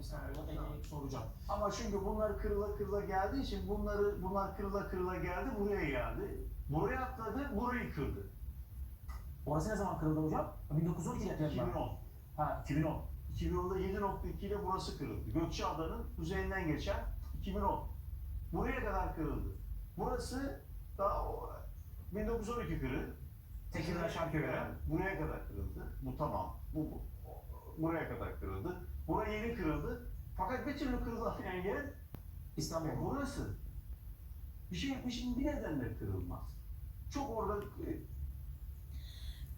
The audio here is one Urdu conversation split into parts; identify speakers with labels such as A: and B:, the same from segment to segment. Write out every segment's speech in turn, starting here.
A: bir senaryo soracağım.
B: Ama çünkü bunlar kırıla kırıla geldiği için bunlar kırıla kırıla geldi, buraya geldi. Buraya atladı, burayı kırdı.
A: Orası ne zaman kırıldı hocam? 1912 depremi var.
B: 2010.
A: Ha, 2010.
B: 2010'da 7.2 ile burası kırıldı. Gökçeada'nın kuzeyinden geçen 2010. Buraya kadar kırıldı. Burası daha 1912 kırığı.
A: Tekirdağ Şarköy'e.
B: Buraya kadar kırıldı. Bu tamam. Buraya kadar kırıldı. Buraya yeni kırıldı. Fakat bir türlü kırılamayan yer
A: İstanbul.
B: burası. Bir şey yapmışın bir nedenle kırılmaz. Çok orada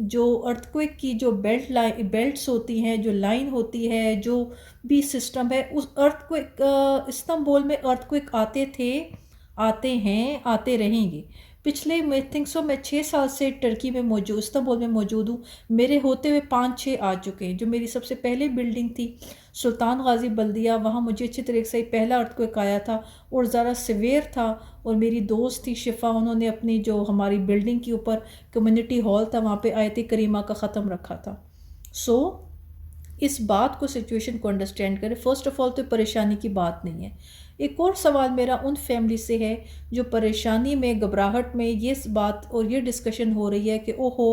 C: جو ارتھ کی جو بیلٹس ہوتی ہیں، جو لائن ہوتی ہے، جو بھی سسٹم ہے، اس استنبول میں ارتھ آتے تھے، آتے ہیں، آتے رہیں گے. پچھلے میں میں 6 سال سے ٹرکی میں استنبول میں موجود ہوں. میرے ہوتے ہوئے 5-6 آ چکے ہیں. جو میری سب سے پہلے بلڈنگ تھی سلطان غازی بلدیہ، وہاں مجھے اچھی طریقے سے پہلا ارتھ آیا تھا اور ذرا سیویئر تھا. اور میری دوست تھی شفا، انہوں نے اپنی جو ہماری بلڈنگ کے اوپر کمیونٹی ہال تھا وہاں پہ آیت کریمہ کا ختم رکھا تھا. اس بات کو سچویشن کو انڈرسٹینڈ کریں. فرسٹ آف آل تو پریشانی کی بات نہیں ہے. ایک اور سوال میرا ان فیملی سے ہے جو پریشانی میں، گھبراہٹ میں یہ بات اور یہ ڈسکشن ہو رہی ہے کہ اوہو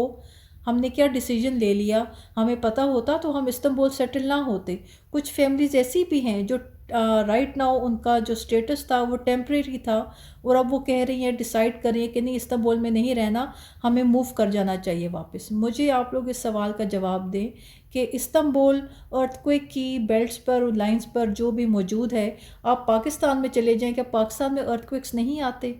C: ہم نے کیا ڈیسیجن لے لیا، ہمیں پتہ ہوتا تو ہم استنبول سیٹل نہ ہوتے. کچھ فیملیز ایسی بھی ہیں جو رائٹ ناؤ ان کا جو سٹیٹس تھا وہ ٹیمپریری تھا، اور اب وہ کہہ رہی ہیں، ڈیسائیڈ کر رہی ہیں کہ نہیں استنبول میں نہیں رہنا، ہمیں موو کر جانا چاہیے واپس. مجھے آپ لوگ اس سوال کا جواب دیں کہ استنبول ارتھکویک کی بیلٹس پر، لائنز پر جو بھی موجود ہے، آپ پاکستان میں چلے جائیں، کیا پاکستان میں ارتھکویکس نہیں آتے؟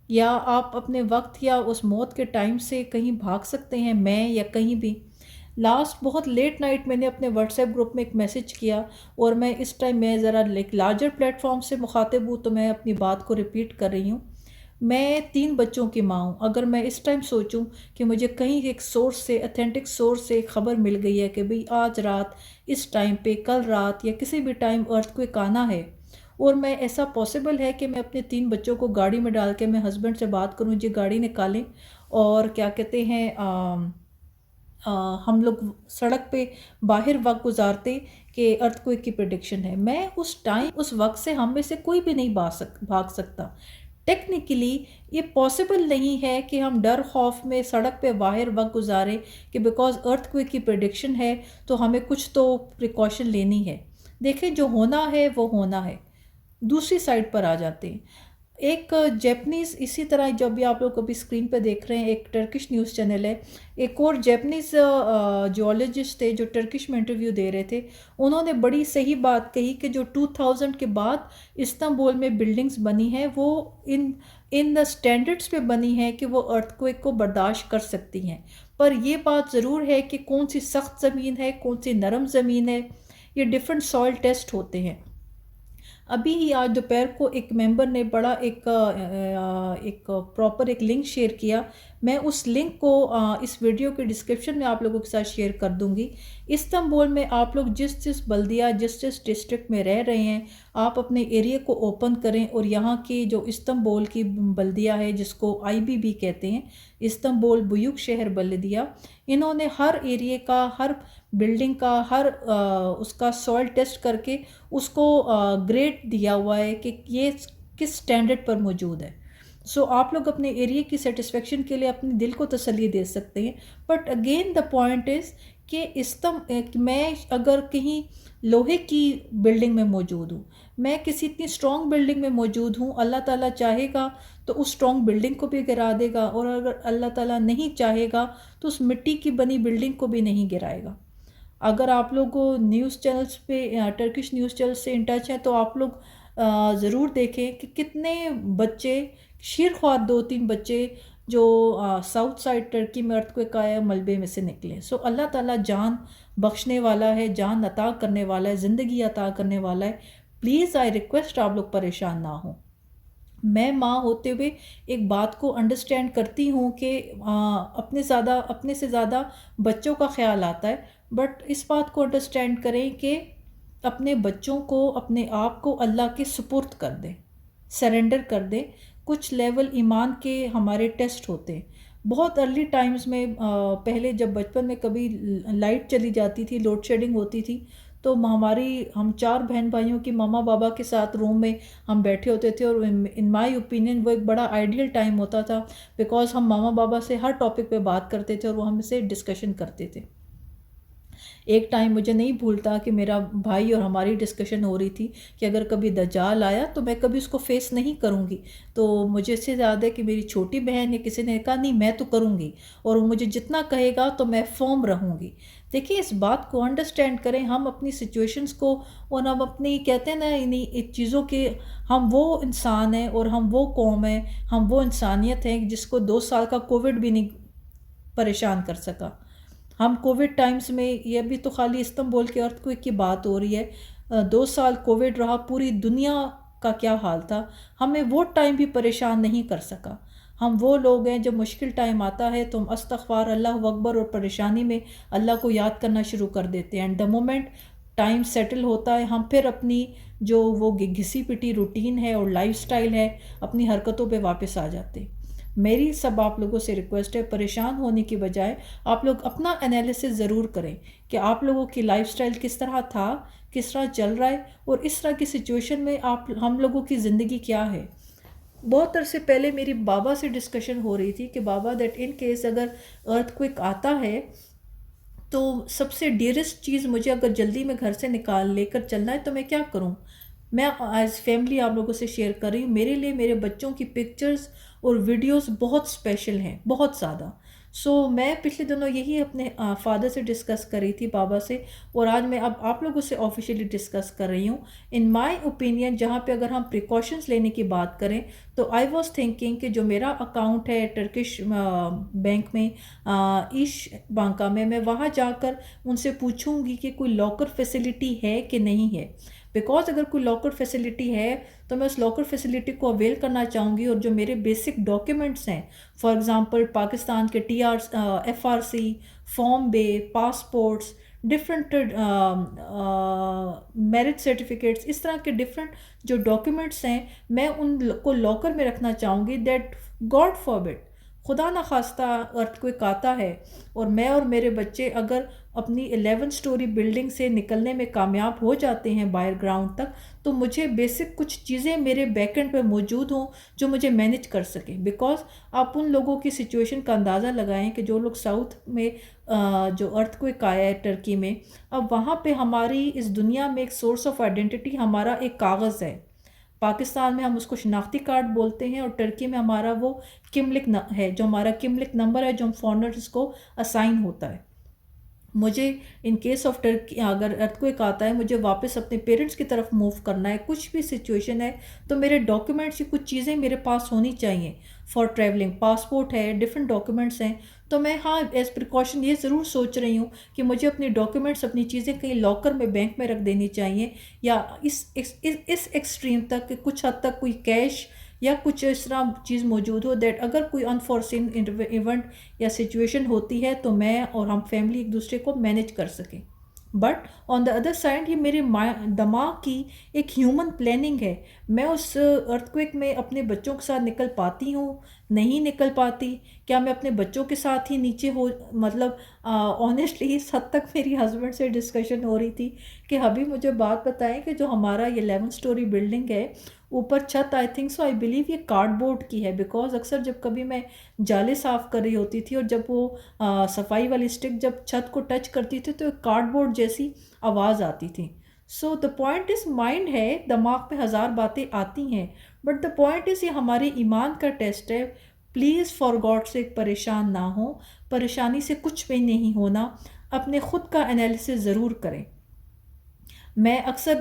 C: یا آپ اپنے وقت یا اس موت کے ٹائم سے کہیں بھاگ سکتے ہیں، میں یا کہیں بھی؟ لاسٹ بہت لیٹ نائٹ میں نے اپنے واٹس ایپ گروپ میں ایک میسج کیا، اور میں اس ٹائم میں ذرا لارجر پلیٹ فارم سے مخاطب ہوں تو میں اپنی بات کو ریپیٹ کر رہی ہوں. میں 3 بچوں کی ماں ہوں. اگر میں اس ٹائم سوچوں کہ مجھے کہیں ایک سورس سے، اتھینٹک سورس سے ایک خبر مل گئی ہے کہ بھئی آج رات اس ٹائم پہ، کل رات یا کسی بھی ٹائم ارتھکویک آنا ہے، اور میں ایسا پاسبل ہے کہ میں اپنے 3 بچوں کو گاڑی میں ڈال کے میں ہسبینڈ سے بات کروں جی گاڑی نکالیں، اور کیا کہتے ہیں ہم لوگ سڑک پہ باہر وقت گزارتے کہ ارتھکویک کی پریڈکشن ہے. میں اس ٹائم، اس وقت سے ہم میں سے کوئی بھی نہیں بھاگ سکتا. ٹیکنیکلی یہ پاسبل نہیں ہے کہ ہم ڈر خوف میں سڑک پہ باہر وقت گزاریں کہ بیکاز ارتھکویک کی پریڈکشن ہے تو ہمیں کچھ تو پریکاشن لینی ہے. دیکھیں جو ہونا ہے وہ ہونا ہے. دوسری سائڈ پر آ جاتے ہیں. ایک جیپنیز، اسی طرح جو بھی آپ لوگ کبھی اسکرین پہ دیکھ رہے ہیں، ایک ٹرکش نیوز چینل ہے، ایک اور جیپنیز جیولوجسٹ تھے جو ٹرکش میں انٹرویو دے رہے تھے. انہوں نے بڑی صحیح بات کہی کہ جو 2000 کے بعد استنبول میں بلڈنگز بنی ہیں وہ ان اسٹینڈرڈس پہ بنی ہیں کہ وہ ارتھکویک کو برداشت کر سکتی ہیں. پر یہ بات ضرور ہے کہ کون سی سخت زمین ہے، کون سی نرم زمین ہے، یہ ڈیفرنٹ سوائل ٹیسٹ ہوتے ہیں. ابھی ہی آج دوپہر کو ایک ممبر نے بڑا ایک پراپر ایک لنک شیئر کیا. میں اس لنک کو اس ویڈیو کے ڈسکرپشن میں آپ لوگوں کے ساتھ شیئر کر دوں گی. استنبول میں آپ لوگ جس بلدیہ، جس ڈسٹرکٹ میں رہ رہے ہیں، آپ اپنے ایریا کو اوپن کریں، اور یہاں کی جو استنبول کی بلدیہ ہے جس کو IBB کہتے ہیں، استنبول بیوک شہر بلدیہ، انہوں نے ہر ایریا کا، ہر بلڈنگ کا، ہر اس کا سوائل ٹیسٹ کر کے اس کو گریڈ دیا ہوا ہے کہ یہ کس سٹینڈرڈ پر موجود ہے. سو آپ لوگ اپنے ایریا کی سیٹسفیکشن کے لیے اپنے دل کو تسلی دے سکتے ہیں. But again the point is کہ میں اگر کہیں لوہے کی بلڈنگ میں موجود ہوں، میں کسی اتنی اسٹرانگ بلڈنگ میں موجود ہوں، اللہ تعالیٰ چاہے گا تو اس اسٹرانگ بلڈنگ کو بھی گرا دے گا، اور اگر اللہ تعالیٰ نہیں چاہے گا تو اس مٹی کی بنی بلڈنگ کو بھی نہیں گرائے گا. اگر آپ لوگ نیوز چینلز پہ، ٹرکش نیوز چینل سے ان ٹچ ہیں تو آپ لوگ ضرور دیکھیں کہ کتنے بچے، شیرخوار 2-3 بچے جو ساؤتھ سائڈ ٹرکی میں ارتھکویک آیا ملبے میں سے نکلے. سو اللہ تعالیٰ جان بخشنے والا ہے، جان عطا کرنے والا ہے، زندگی عطا کرنے والا ہے. پلیز آئی ریکویسٹ آپ لوگ پریشان نہ ہوں. میں ماں ہوتے ہوئے ایک بات کو انڈرسٹینڈ کرتی ہوں کہ اپنے سے زیادہ بچوں کا خیال آتا ہے. بٹ اس بات کو انڈرسٹینڈ کریں کہ اپنے بچوں کو، اپنے آپ کو اللہ کے سپرد کر دیں، سرنڈر کر دیں. کچھ لیول ایمان کے ہمارے ٹیسٹ ہوتے ہیں. بہت ارلی ٹائمز میں، پہلے جب بچپن میں کبھی لائٹ چلی جاتی تھی، لوڈ شیڈنگ ہوتی تھی، تو ہم 4 بہن بھائیوں کی ماما بابا کے ساتھ روم میں ہم بیٹھے ہوتے تھے، اور ان مائی اوپینین وہ ایک بڑا آئیڈیل ٹائم ہوتا تھا، بیکاز ہم ماما بابا سے ہر ٹاپک پہ بات کرتے تھے اور وہ ہم سے ڈسکشن کرتے تھے. ایک ٹائم مجھے نہیں بھولتا کہ میرا بھائی اور ہماری ڈسکشن ہو رہی تھی کہ اگر کبھی دجال آیا تو میں کبھی اس کو فیس نہیں کروں گی. تو مجھے اس سے زیادہ ہے کہ میری چھوٹی بہن یا کسی نے کہا نہیں میں تو کروں گی، اور وہ مجھے جتنا کہے گا تو میں فارم رہوں گی. دیکھیں اس بات کو انڈرسٹینڈ کریں. ہم اپنی سچویشنز کو، اور ہم اپنی کہتے ہیں نا ان چیزوں کے، ہم وہ انسان ہیں اور ہم وہ قوم ہیں، ہم وہ انسانیت ہیں جس کو 2 سال کا کووڈ بھی نہیں پریشان کر سکا. ہم کووڈ ٹائمز میں، یہ بھی تو خالی استنبول کے ارتھ کوئک کی بات ہو رہی ہے، 2 سال کووڈ رہا، پوری دنیا کا کیا حال تھا، ہمیں وہ ٹائم بھی پریشان نہیں کر سکا. ہم وہ لوگ ہیں جب مشکل ٹائم آتا ہے تو ہم استغفار، اللہ اکبر اور پریشانی میں اللہ کو یاد کرنا شروع کر دیتے ہیں، and the moment time settle ہوتا ہے ہم پھر اپنی جو وہ گھسی پٹی روٹین ہے اور لائف سٹائل ہے، اپنی حرکتوں پہ واپس آ جاتے ہیں. میری سب آپ لوگوں سے ریکویسٹ ہے، پریشان ہونے کی بجائے آپ لوگ اپنا انالیسس ضرور کریں کہ آپ لوگوں کی لائف سٹائل کس طرح تھا، کس طرح چل رہا ہے، اور اس طرح کی سچویشن میں ہم لوگوں کی زندگی کیا ہے. بہت عرصے پہلے میری بابا سے ڈسکشن ہو رہی تھی کہ بابا دیٹ ان کیس اگر ارتھ کوئک آتا ہے تو سب سے ڈیئرسٹ چیز مجھے اگر جلدی میں گھر سے نکال لے کر چلنا ہے تو میں کیا کروں. میں ایز فیملی آپ لوگوں سے شیئر کر رہی ہوں، میرے لیے میرے بچوں کی پکچرز اور ویڈیوز بہت اسپیشل ہیں، بہت زیادہ. سو میں پچھلے دنوں یہی اپنے فادر سے ڈسکس کر رہی تھی، بابا سے، اور آج میں اب آپ لوگوں سے آفیشیلی ڈسکس کر رہی ہوں. ان مائی اوپینین جہاں پہ اگر ہم پریکاشنز لینے کی بات کریں تو آئی واز تھنکنگ کہ جو میرا اکاؤنٹ ہے ٹرکش بینک میں، ایش بانکا میں وہاں جا کر ان سے پوچھوں گی کہ کوئی لاکر فیسلٹی ہے کہ نہیں ہے. بیکاز اگر کوئی لاکر فیسلٹی ہے تو میں اس لاکر فیسلٹی کو اویل کرنا چاہوں گی، اور جو میرے بیسک ڈاکیومنٹس ہیں، فار ایگزامپل پاکستان کے FRC، فارم بے، پاسپورٹس، ڈفرینٹ میرٹ سرٹیفکیٹس، اس طرح کے ڈفرینٹ جو ڈاکیومنٹس ہیں میں ان کو لاکر میں رکھنا چاہوں گی، دیٹ گاڈ فاربڈ، خدا نخواستہ ارتھ کوئک آتا ہے اور میں اور میرے بچے اگر اپنی 11 سٹوری بلڈنگ سے نکلنے میں کامیاب ہو جاتے ہیں باہر گراؤنڈ تک، تو مجھے بیسک کچھ چیزیں میرے بیک اینڈ پہ موجود ہوں جو مجھے مینج کر سکیں. بیکاز آپ ان لوگوں کی سچویشن کا اندازہ لگائیں کہ جو لوگ ساؤتھ میں جو ارتھ کوئک آیا ہے ٹرکی میں، اب وہاں پہ ہماری اس دنیا میں ایک سورس آف آئیڈینٹی ہمارا ایک کاغذ ہے. پاکستان میں ہم اس کو شناختی کارڈ بولتے ہیں، اور ٹرکی میں ہمارا وہ کملک ہے، جو ہمارا کملک نمبر ہے جو ہم فارنرز کو اسائن ہوتا ہے. مجھے ان کیس آف ٹرکی اگر ارتھ کوئک آتا ہے، مجھے واپس اپنے پیرنٹس کی طرف موو کرنا ہے، کچھ بھی سچویشن ہے تو میرے ڈاکیومنٹس کی کچھ چیزیں میرے پاس ہونی چاہیے فار ٹریولنگ. پاسپورٹ ہے، ڈفرینٹ ڈاکیومنٹس ہیں، تو میں ایز پریکاشن یہ ضرور سوچ رہی ہوں کہ مجھے اپنی ڈاکیومنٹس، اپنی چیزیں کہیں لاکر میں بینک میں رکھ دینی چاہیے، یا اس ایکسٹریم تک کہ کچھ حد تک کوئی کیش یا کچھ اس طرح چیز موجود ہو دیٹ اگر کوئی انفورسین ایونٹ یا سچویشن ہوتی ہے تو میں اور ہم فیملی ایک دوسرے کو مینج کر سکیں. But on the other side یہ میرے دماغ کی ایک ہیومن پلاننگ ہے. میں اس ارتھ کوئک میں اپنے بچوں کے ساتھ نکل پاتی ہوں، نہیں نکل پاتی، کیا میں اپنے بچوں کے ساتھ ہی نیچے مطلب آنیسٹلی اس حد تک میری ہسبینڈ سے ڈسکشن ہو رہی تھی کہ ابھی مجھے بات بتائیں کہ جو ہمارا یہ 11 سٹوری بلڈنگ ہے، اوپر چھت I think so I believe یہ کارڈ بورڈ کی ہے. بیکاز اکثر جب کبھی میں جالے صاف کر رہی ہوتی تھی اور جب وہ صفائی والی اسٹک جب چھت کو ٹچ کرتی تھی تو ایک کارڈ بورڈ جیسی آواز آتی تھی. سو دا پوائنٹ از مائنڈ ہے، دماغ پہ ہزار باتیں آتی ہیں، بٹ دا پوائنٹ از یہ ہمارے ایمان کا ٹیسٹ ہے. پلیز فار گاڈ سے پریشان نہ ہوں، پریشانی سے کچھ بھی نہیں ہونا، اپنے خود کا انالیسس ضرور کریں. میں اکثر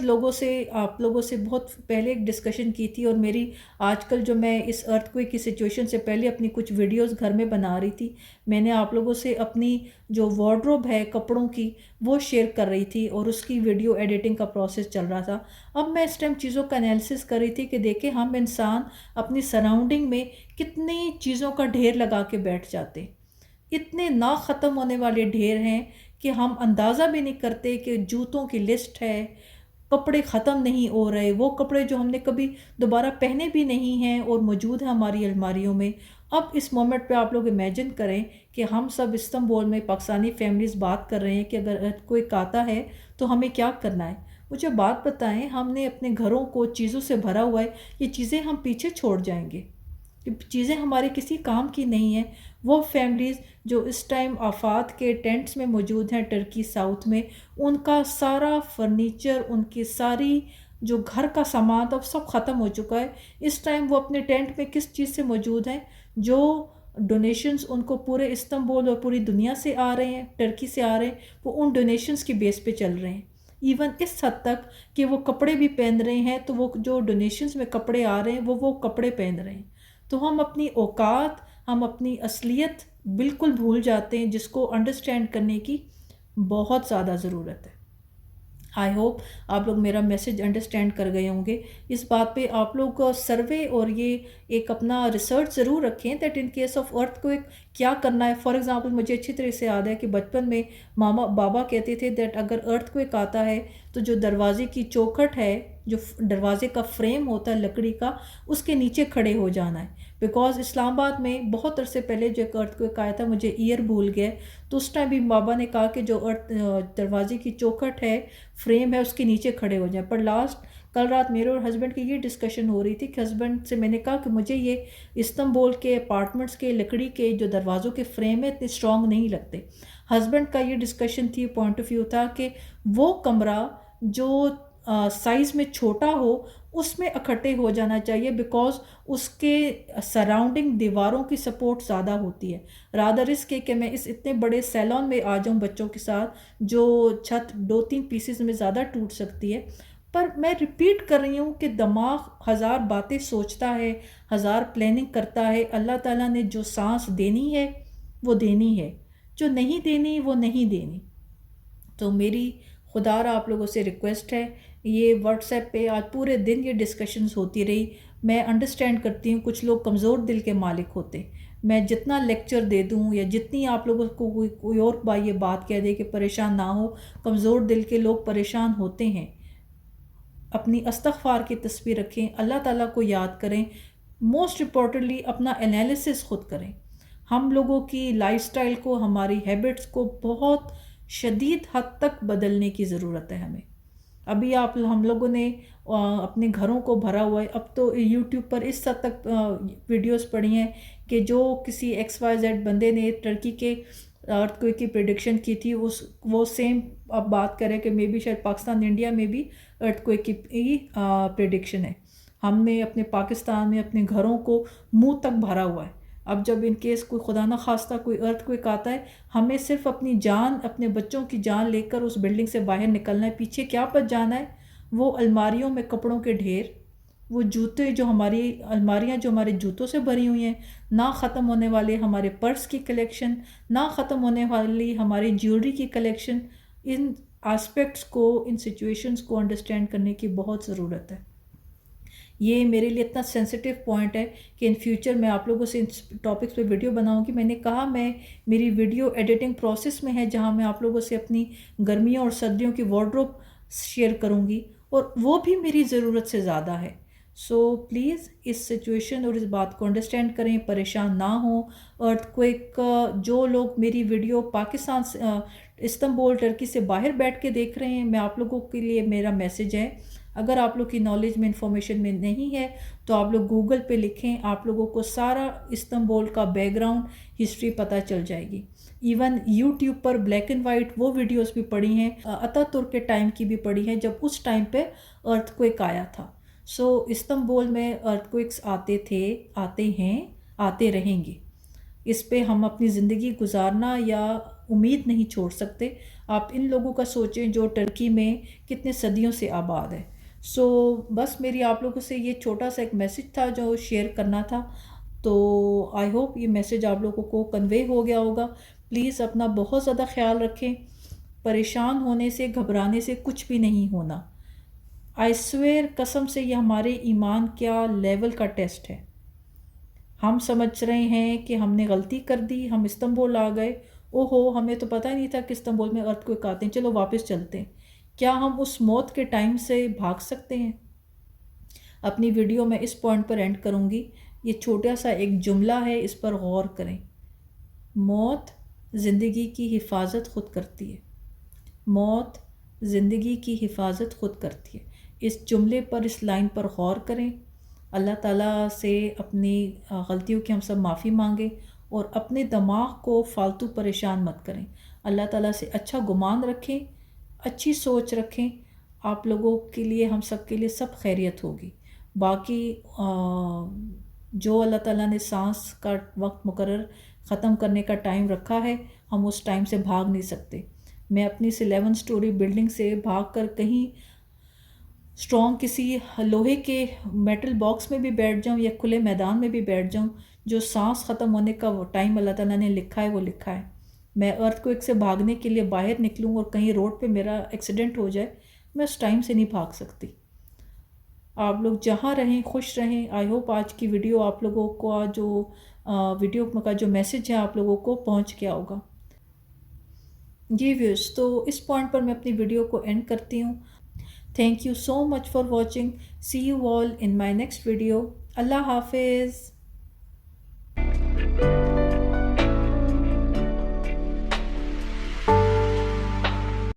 C: آپ لوگوں سے بہت پہلے ایک ڈسکشن کی تھی، اور میری آج کل جو میں اس ارتھ کوئک کی سچویشن سے پہلے اپنی کچھ ویڈیوز گھر میں بنا رہی تھی، میں نے آپ لوگوں سے اپنی جو وارڈروب ہے کپڑوں کی وہ شیئر کر رہی تھی، اور اس کی ویڈیو ایڈیٹنگ کا پروسیس چل رہا تھا. اب میں اس ٹائم چیزوں کا انالیسس کر رہی تھی کہ دیکھیں ہم انسان اپنی سراؤنڈنگ میں کتنی چیزوں کا ڈھیر لگا کے بیٹھ جاتے، اتنے نہ ختم ہونے والے ڈھیر ہیں کہ ہم اندازہ بھی نہیں کرتے کہ جوتوں کی لسٹ ہے، کپڑے ختم نہیں ہو رہے، وہ کپڑے جو ہم نے کبھی دوبارہ پہنے بھی نہیں ہیں اور موجود ہیں ہماری الماریوں میں. اب اس مومنٹ پہ آپ لوگ امیجن کریں کہ ہم سب استنبول میں پاکستانی فیملیز بات کر رہے ہیں کہ اگر ارتھ کوئک آتا ہے تو ہمیں کیا کرنا ہے. مجھے بات بتائیں، ہم نے اپنے گھروں کو چیزوں سے بھرا ہوا ہے، یہ چیزیں ہم پیچھے چھوڑ جائیں گے، چیزیں ہمارے کسی کام کی نہیں ہیں. وہ فیملیز جو اس ٹائم آفات کے ٹینٹس میں موجود ہیں ٹرکی ساؤتھ میں، ان کا سارا فرنیچر، ان کی ساری جو گھر کا سامان تھا سب ختم ہو چکا ہے. اس ٹائم وہ اپنے ٹینٹ میں کس چیز سے موجود ہیں؟ جو ڈونیشنز ان کو پورے استنبول اور پوری دنیا سے آ رہے ہیں، ٹرکی سے آ رہے ہیں، وہ ان ڈونیشنز کی بیس پہ چل رہے ہیں. ایون اس حد تک کہ وہ کپڑے بھی پہن رہے ہیں تو وہ جو ڈونیشنز میں کپڑے آ رہے ہیں وہ کپڑے پہن رہے ہیں. تو ہم اپنی اوقات، ہم اپنی اصلیت بالکل بھول جاتے ہیں، جس کو انڈرسٹینڈ کرنے کی بہت زیادہ ضرورت ہے۔ آئی ہوپ آپ لوگ میرا میسج انڈرسٹینڈ کر گئے ہوں گے۔ اس بات پہ آپ لوگ سروے اور یہ ایک اپنا ریسرچ ضرور رکھیں that in case of earth کو کیا کرنا ہے۔ فار ایگزامپل مجھے اچھی طرح سے یاد ہے کہ بچپن میں بابا کہتے تھے دیٹ اگر ارتھ کو آتا ہے تو جو دروازے کی چوکھٹ ہے، جو دروازے کا فریم ہوتا ہے لکڑی کا، اس کے نیچے کھڑے ہو جانا ہے، بیکاز اسلام آباد میں بہت عرصے پہلے جو ایک ارتھ کو آیا تھا، مجھے ایئر بھول گیا، تو اس ٹائم بھی بابا نے کہا کہ جو دروازے کی چوکھٹ ہے، فریم ہے، اس کے نیچے کھڑے ہو جائیں۔ پر کل رات میرے اور ہسبینڈ کی یہ ڈسکشن ہو رہی تھی کہ ہسبینڈ سے میں نے کہا کہ مجھے یہ استنبول کے اپارٹمنٹس کے لکڑی کے جو دروازوں کے فریم ہیں اتنے اسٹرانگ نہیں لگتے۔ ہسبینڈ کا یہ ڈسکشن تھی، پوائنٹ آف ویو تھا کہ وہ کمرہ جو سائز میں چھوٹا ہو اس میں اکٹھے ہو جانا چاہیے، بیکاز اس کے سراؤنڈنگ دیواروں کی سپورٹ زیادہ ہوتی ہے، رادر اس کے کہ میں اس اتنے بڑے سیلون میں آ جاؤں بچوں کے ساتھ جو چھت 2-3 پیسز میں زیادہ ٹوٹ سکتی ہے۔ پر میں ریپیٹ کر رہی ہوں کہ دماغ ہزار باتیں سوچتا ہے، ہزار پلاننگ کرتا ہے۔ اللہ تعالیٰ نے جو سانس دینی ہے وہ دینی ہے، جو نہیں دینی وہ نہیں دینی۔ تو میری خدا را آپ لوگوں سے ریکویسٹ ہے، یہ واٹس ایپ پہ آج پورے دن یہ ڈسکشنز ہوتی رہی۔ میں انڈرسٹینڈ کرتی ہوں کچھ لوگ کمزور دل کے مالک ہوتے، میں جتنا لیکچر دے دوں یا جتنی آپ لوگوں کو کوئی اور بھائی یہ بات کہہ دے کہ پریشان نہ ہو، کمزور دل کے لوگ پریشان ہوتے ہیں۔ اپنی استغفار کی تصویر رکھیں، اللہ تعالیٰ کو یاد کریں، موسٹ امپورٹنٹلی اپنا انالیسس خود کریں۔ ہم لوگوں کی لائف سٹائل کو، ہماری ہیبٹس کو بہت شدید حد تک بدلنے کی ضرورت ہے ہمیں۔ ابھی ہم لوگوں نے اپنے گھروں کو بھرا ہوا ہے، اب تو یوٹیوب پر اس حد تک ویڈیوز پڑھی ہیں کہ جو کسی XYZ بندے نے ٹرکی کے ارتھ کوئک کی پریڈکشن کی تھی، وہ سیم اب بات کریں کہ مے بی شاید پاکستان انڈیا میں بھی ارتھ کوئک کی پریڈکشن ہے۔ ہم نے اپنے پاکستان میں اپنے گھروں کو منہ تک بھرا ہوا ہے۔ اب جب ان کیس کوئی خدا نہ خواستہ کوئی ارتھ کوئک آتا ہے، ہمیں صرف اپنی جان، اپنے بچوں کی جان لے کر اس بلڈنگ سے باہر نکلنا ہے۔ پیچھے کیا بچ جانا ہے؟ وہ الماریوں میں کپڑوں کے ڈھیر، وہ جوتے جو ہماری الماریاں جو ہمارے جوتوں سے بھری ہوئی ہیں، نہ ختم ہونے والے ہمارے پرس کی کلیکشن، نہ ختم ہونے والی ہماری جیولری کی کلیکشن۔ ان آسپیکٹس کو، ان سچویشنز کو انڈرسٹینڈ کرنے کی بہت ضرورت ہے۔ یہ میرے لیے اتنا سینسٹیو پوائنٹ ہے کہ ان فیوچر میں آپ لوگوں سے ان ٹاپکس پہ ویڈیو بناؤں گی۔ میں نے کہا میری ویڈیو ایڈیٹنگ پروسیس میں ہے، جہاں میں آپ لوگوں سے اپنی گرمیوں اور سردیوں کی وارڈروب شیئر کروں گی، اور وہ بھی میری ضرورت سے زیادہ ہے۔ سو پلیز اس سچویشن اور اس بات کو انڈرسٹینڈ کریں، پریشان نہ ہوں۔ ارتھ کوئک جو لوگ میری ویڈیو پاکستان سے، استنبول ٹرکی سے باہر بیٹھ کے دیکھ رہے ہیں، میں آپ لوگوں کے لیے میرا میسج ہے، اگر آپ لوگ کی نالج میں انفارمیشن میں نہیں ہے تو آپ لوگ گوگل پہ لکھیں، آپ لوگوں کو سارا استنبول کا بیک گراؤنڈ ہسٹری پتہ چل جائے گی۔ Even YouTube per black and white وہ ویڈیوز بھی پڑی ہیں، اتا ترک کے ٹائم کی بھی پڑی ہیں، جب اس ٹائم پہ ارتھ کوئک آیا تھا۔ سو استنبول میں ارتھ کوئکس آتے تھے، آتے ہیں، آتے رہیں گے۔ اس پہ ہم اپنی زندگی گزارنا یا امید نہیں چھوڑ سکتے۔ آپ ان لوگوں کا سوچیں جو ٹرکی میں کتنے صدیوں سے آباد ہے۔ سو بس میری آپ لوگوں سے یہ چھوٹا سا ایک میسج تھا جو شیئر کرنا تھا۔ تو آئی ہوپ یہ میسج آپ لوگوں کو کنوے ہو گیا ہوگا۔ پلیز اپنا بہت زیادہ خیال رکھیں، پریشان ہونے سے، گھبرانے سے کچھ بھی نہیں ہونا۔ آئی سویئر، قسم سے یہ ہمارے ایمان کیا لیول کا ٹیسٹ ہے۔ ہم سمجھ رہے ہیں کہ ہم نے غلطی کر دی، ہم استنبول آ گئے، ہمیں تو پتہ ہی نہیں تھا کہ استنبول میں ارتھ کوئک آتے ہیں، چلو واپس چلتے ہیں۔ کیا ہم اس موت کے ٹائم سے بھاگ سکتے ہیں؟ اپنی ویڈیو میں اس پوائنٹ پر اینڈ کروں گی۔ یہ چھوٹا سا ایک جملہ ہے، اس پر غور کریں۔ موت زندگی کی حفاظت خود کرتی ہے، موت زندگی کی حفاظت خود کرتی ہے۔ اس جملے پر، اس لائن پر غور کریں۔ اللہ تعالیٰ سے اپنی غلطیوں کی ہم سب معافی مانگیں، اور اپنے دماغ کو فالتو پریشان مت کریں۔ اللہ تعالیٰ سے اچھا گمان رکھیں، اچھی سوچ رکھیں، آپ لوگوں کے لیے، ہم سب کے لیے سب خیریت ہوگی۔ باقی جو اللہ تعالیٰ نے سانس کا وقت مقرر ختم کرنے کا ٹائم رکھا ہے، ہم اس ٹائم سے بھاگ نہیں سکتے۔ میں اپنی اس 11 سٹوری بلڈنگ سے بھاگ کر کہیں اسٹرانگ کسی لوہے کے میٹل باکس میں بھی بیٹھ جاؤں یا کھلے میدان میں بھی بیٹھ جاؤں، جو سانس ختم ہونے کا وہ ٹائم اللہ تعالیٰ نے لکھا ہے وہ لکھا ہے. میں ارتھ کوئک سے بھاگنے کے لیے باہر نکلوں اور کہیں روڈ پہ میرا ایکسیڈنٹ ہو جائے، میں اس ٹائم سے نہیں بھاگ سکتی. آپ لوگ جہاں رہیں خوش رہیں. آئی ہوپ آج کی ویڈیو آپ لوگوں کو ویڈیو کا جو میسج ہے آپ لوگوں کو پہنچ گیا ہوگا. جی ویورز، تو اس پوائنٹ پر میں اپنی ویڈیو کو اینڈ کرتی ہوں. Thank you so much for watching. See you all in my next video. اللہ حافظ.